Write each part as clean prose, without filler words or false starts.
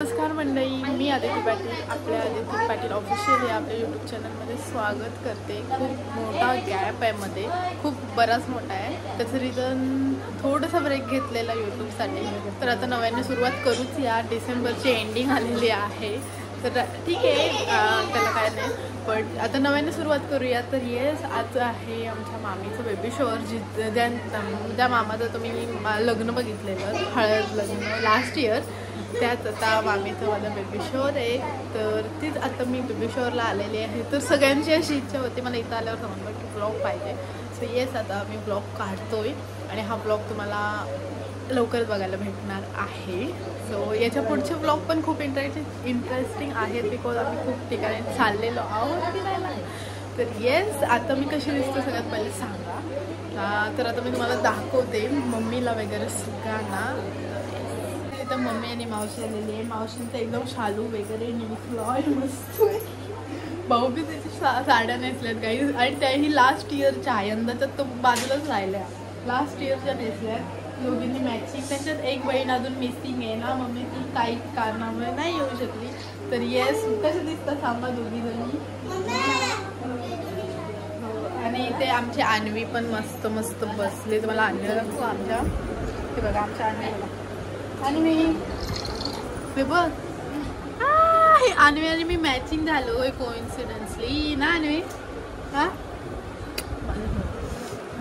नमस्कार मंडळी, मी आदिती पाटील आपल्या आदिती पाटील ऑफिशियल या आपल्या यूट्यूब चॅनलमध्ये स्वागत करते। खूप मोठा गॅप आहे मध्ये, खूप बराच मोठा आहे। त्याचं रिझन थोडंसं ब्रेक घेतलेला यूट्यूबसाठी। तर आता नव्याने सुरुवात करूच या। डिसेंबरची एंडिंग आलेली आहे तर ठीक आहे, त्याला काय नाही, पण आता नव्याने सुरुवात करूया। तर येस, आज आहे आमच्या मामीचं बेबी शॉवर। ज्या मामाचं तुम्ही लग्न बघितलेलं, हळद लग्न लास्ट इयर, त्याच आता मामीचं माझं बेबी शॉवर आहे। तर तीच आता मी बेबी शॉवरला आलेली आहे। तर सगळ्यांची अशी इच्छा होती, मला इथं आल्यावर समजलं की ब्लॉग पाहिजे। सो येस, आता मी ब्लॉग काढतोय आणि हा ब्लॉग तुम्हाला लवकरच बघायला भेटणार आहे। सो याच्या पुढचे ब्लॉग पण खूप इंटरेस्टिंग आहेत, बिकॉज आम्ही खूप ठिकाणी चाललेलो आहोत फिरायला। तर येस, आता मी कशी दिसते सगळ्यात पहिले सांगा। तर आता मी तुम्हाला दाखवते मम्मीला वगैरे सगळ्यांना। तर मम्मी आणि मावशी आलेली आहे। मावशींचा एकदम शालू वगैरे नेसलाय मस्त, भाऊ बी त्याची साड्या नेसल्यात काही, आणि त्याही लास्ट इयरच्या यंदाच्या तो बाजूलाच राहिल्या, लास्ट इयरच्या नेसल्यात दोघींनी मॅचिंग। त्याच्यात एक बहीण अजून मिसिंग आहे ना मम्मी, ती काही कारणामुळे नाही येऊ शकली। तर येस, कसं दिसतं सांगा दोघी जणी। आणि इथे आमची आणवी पण मस्त मस्त बसले। तुम्हाला आणवी दाखवू आमच्या, ते बघा आमच्या आणवी बघा। आणि मी बघ आणवी आणि मी मॅचिंग झालोय कोइन्सिडन्सली ना आणवी। हां,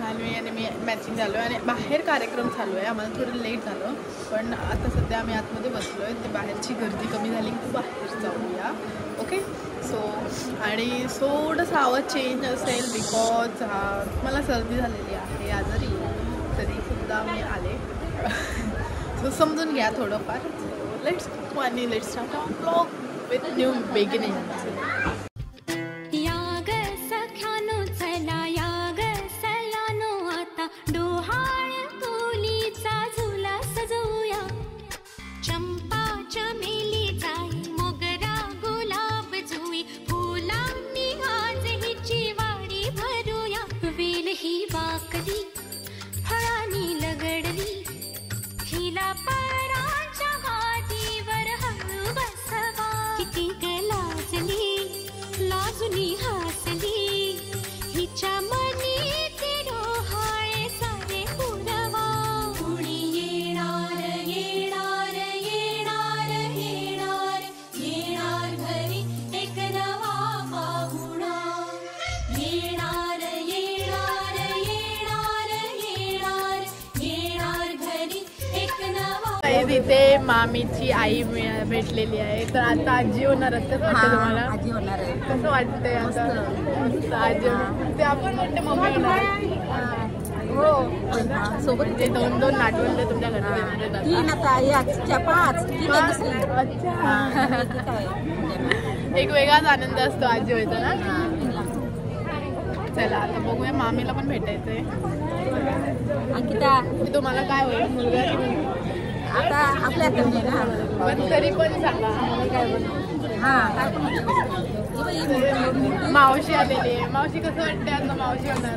आणवी आणि मी मॅचिंग झालो आणि बाहेर कार्यक्रम चालू आहे। आम्हाला थोडं लेट झालं, पण आता सध्या आम्ही आतमध्ये बसलो आहे। ते बाहेरची गर्दी कमी झाली की बाहेर जाऊया, ओके। सो आणि थोडंसं आवाज चेंज असेल बिकॉज मला सर्दी झालेली आहे, आजारी, तरीसुद्धा मी आले। सो समजून घ्या थोडंफार। Let's start our blog with new beginning. इथे मामीची आई भेटलेली आहे। तर आता आजी होणार असते तुम्हाला, आजी होणार आहे, कसं वाटतंय आता आजी? ते आपण म्हणते मम्मी होणार हो सोबत, म्हणजे दोन दोन नाटवंड तुमच्या घरात? तीन आता, याच्या पाच। अच्छा, एक वेगळाच आनंद असतो आजी व्हायचा ना। चला आता बघूया, मामीला पण भेटायचंय। अंकिता, तुम्हाला काय होईल, मुलगा की मुलगी? आता आपल्या ना, पण तरी पण सांगा काय मावशी आलेली आहे। मावशी कसं वाटते आता मावशी होणार?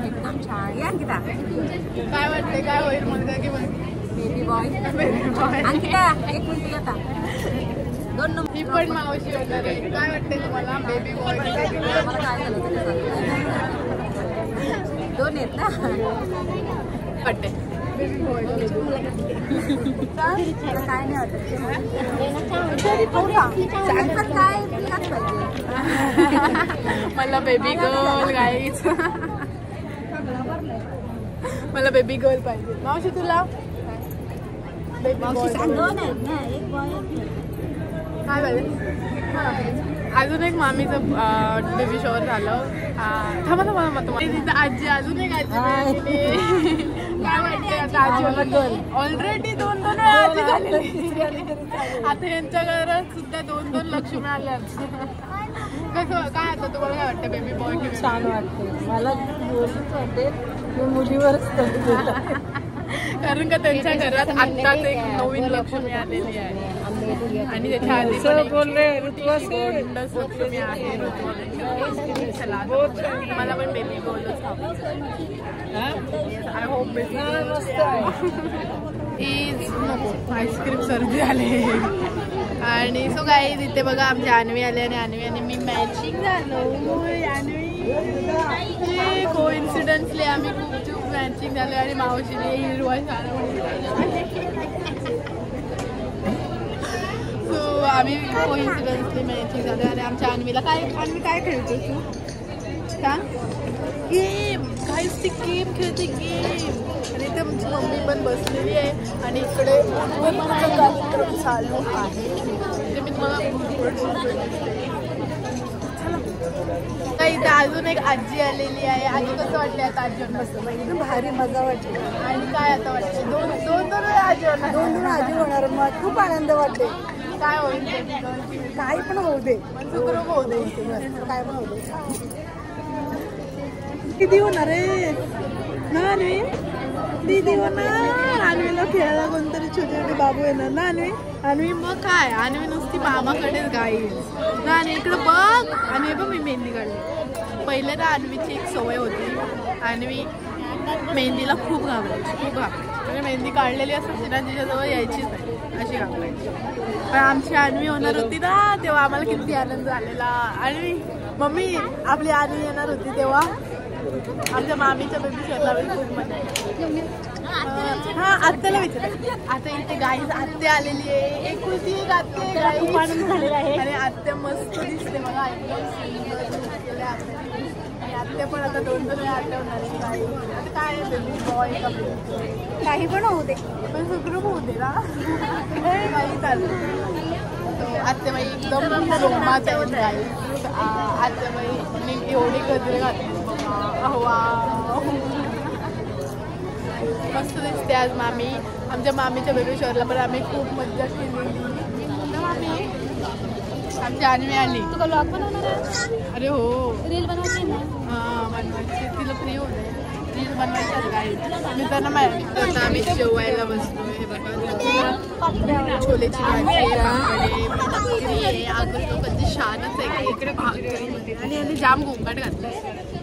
एकदम छान। या अंकिता, काय वाटते, काय होईल, मुलगा की मुलगी? Baby boy. Baby boy. Ankita, एक मिनिट आता, 2 नंबर। ही पण मावशी होणार आहे। काय वाटते तुम्हाला, बेबी बॉय? दोन आहेत ना वाटते काय नाही वाटत, काय मला बेबी गर्ल गाईज, मला बेबी गर्ल पाहिजे। मावशी तुला? दोन आहेत ना, एक बॉय काय पाहिजे? अजून एक मामीचं बेबी शॉवर झालं। थांबा थांबा तुम्हाला आजी, अजून एक आजी भेटली। काय वाटते आता आजी होणार? ऑलरेडी 2-2 वेळा आजी झालेली, आता यांच्या घरात सुद्धा 2-2 लक्ष्मी आल्या। कसं काय आता तुम्हाला काय वाटतं, बेबी बॉय? छान वाटते मला, मुलीच वाटते, मुलीवरच कारण का त्यांच्या घरात आत्ताच एक नवीन लक्ष्मी आलेली आहे आणि त्याच्या आधी लक्ष्मी आहे। मला पण बेबी गर्लच हवं। आय होप बेबी इज नको, आईस्क्रीम सर्दी आले। आणि सो काय तिथे बघा आमची अन्वी आले आणि अन्वी आणि मी मॅचिंग झालो. अन्वी कोइन्सिडन्सली आम्ही खूप मॅचिंग झालो आणि मावशीने हिरवा शाळा सो आम्ही कोइन्सिडन्सली मॅचिंग झालो. आणि आमच्या अन्वीला अन्वी काय खेळतो तू सांग? गेम काहीच ती गेम खेळते गेम. आणि इथे आमची मम्मी पण बसलेली आहे आणि इकडे कार्यक्रम चालू आहे. म्हणजे मी तुम्हाला इथे अजून एक आजी आलेली आहे. आजी कसं वाटते आता? आजी एकदम भारी मजा वाटली. आणि काय आता वाटते? दोन आजी होणार. दोन आजी होणार. मग खूप आनंद वाटते. काय होईल? काही पण होऊ दे. सुखरूप होऊ दे. काय पण होऊ दे. किती होणार आहे ना अन्वी? दीदी होणार. अन्वीला खेळायला कोणतरी छोटे छोटे बाबू येणार ना अन्वी? अन्वी मग काय? अन्वी नुसती मामाकडेच गाईल ना. आणि इकडं बघ आणि बघ मी मेहंदी काढली. पहिले ना अन्वीची एक सवय होती. अन्वी मेहंदीला खूप घाबरायची म्हणजे मेहंदी काढलेली असायची ना तिच्याजवळ यायचीच नाही अशी घाबरायची. पण आमची अन्वी होणार होती ना तेव्हा आम्हाला किती आनंद झालेला. अन्वी मम्मी आपली अन्वी येणार होती तेव्हा आमच्या मामीच्या बेबी शोला खूप मजा येते. हा आत्याला विचार. आता इथे गाईज आत्या आलेली आहे. एकुलती एक आत्या आहे आणि आत्या मस्त दिसते मला एकदम सुंदर. आणि आत्या पण आता 2 वेळा आत्या होणार आहे. गाई आता काय बेबी बॉय का काही पण होऊ दे पण सुखरूप होऊ दे ना. काही चाललं. आत्याबाई एकदम जोमात आहे गाई. आत्याबाई एवढी गजरे घातली बघा. मस्त दिसते आज मामी. आमच्या मामीच्या बेबी शॉरला पण आम्ही खूप मज्जा केली. मामी आमची अन्वी आली. तुला ब्लॉग बनवणार आहे? अरे हो रील बनवायची ना. हां बनवायची. तिला फ्री होते रील बनवायची काही. मी त्यांना माहिती आम्ही जेवायला बसलो. हे बघा छोलेची भाजी आहे, भाकरी आहे. अगं तो कधी शानच आहे. इकडे भाकरी आणि यांनी जाम घोंगाट घातलं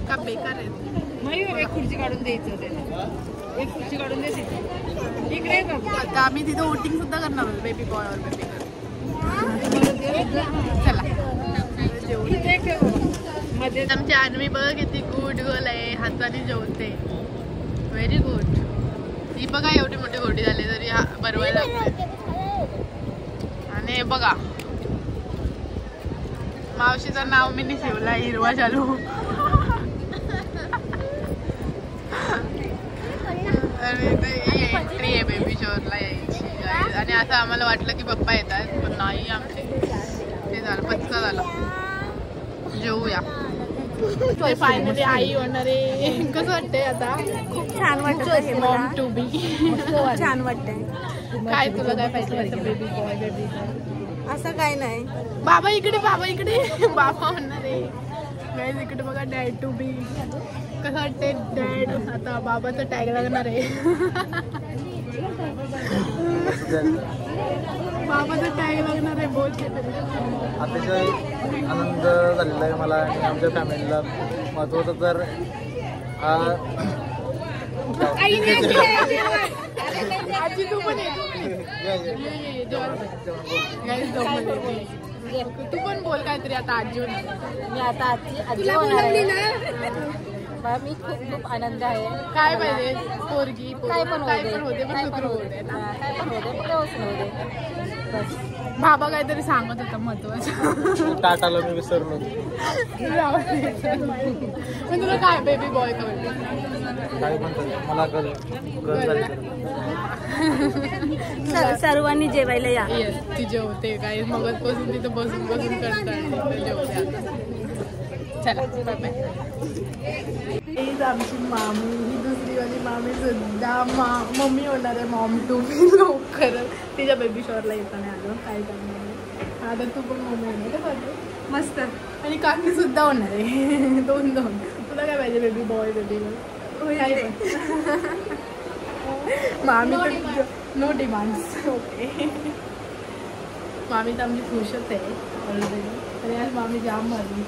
का बेकार आहे. मयूर एक खुर्ची काढून द्यायचं त्याला. एक खुर्ची काढून द्यायची इकडे. आता आम्ही तिथं वोटिंग सुद्धा करणार होतो बेबी बॉय और बेबी गर्ल. चला मध्ये आमची अन्वी बघ किती गुड गर्ल आहे. हाताने जेवते. Very good. ही बघा एवढी मोठी गोटी झाली तरी बरवायला लागते. आणि हे बघा मावशीचं नाव मी नाही ठेवलं हिरवा चालू. एंट्री आहे बेबी शॉरला यायची. आणि असं आम्हाला वाटलं की पप्पा येतात पण नाही आमचे. ते झालं पचका झाला. जेवूया. फायनली आई होणार आहे. कसं वाटतंय आता? खूप छान वाटतंय. मॉम टू बी छान वाटतंय. काय तुला काय पाहिजे बेबी बॉय बेबी असं काय नाही. बाबा इकडे बाबा होणार आहे. गाईज इकडे बघा डॅड टू बी. कसं वाटतंय डॅड? आता बाबाचं टॅग लागणार आहे. बाबाचं टॅग लागणार आहे. बोलते अतिशय आनंद झालेला आहे मला आणि आमच्या फॅमिलीला. महत्त्वाचं तर आजी तू पण तू पण बोल काहीतरी. आता आजी होणार. मी आता आजी होणार आहे. मी खूप आनंद आहे. काय पाहिजे? पोरगी काय पण होते पण सुखरूप होते ना. काय पण होते बस. बाबा काहीतरी सांगत होता महत्वाचं. टाटाला मी विसरलो. पण तुला काय बेबी बॉय कळते? काय म्हणतात मला सर्वांनी जेवायला या. येस ती जेवते काही मगजपासून तिथं बसून करतात. जेवते. चला बाय बाय. हीच आमची मामी. ही दुसरीवाली मामी सुद्धा मम्मी होणार आहे. मॉम टू बी लवकरच. तिच्या बेबी शॉरला येताना आलो. काय करणार आता तू पण मम्मी होणार आहे. मस्त. आणि काकी सुद्धा होणार आहे. 2 तुला काय पाहिजे? बेबी बॉय बेबी गर्ल मामी तर नो डिमांड्स. ओके मामी तर आमची खुशच आहे ऑलरेडी. आणि आज मामी जाम मारली.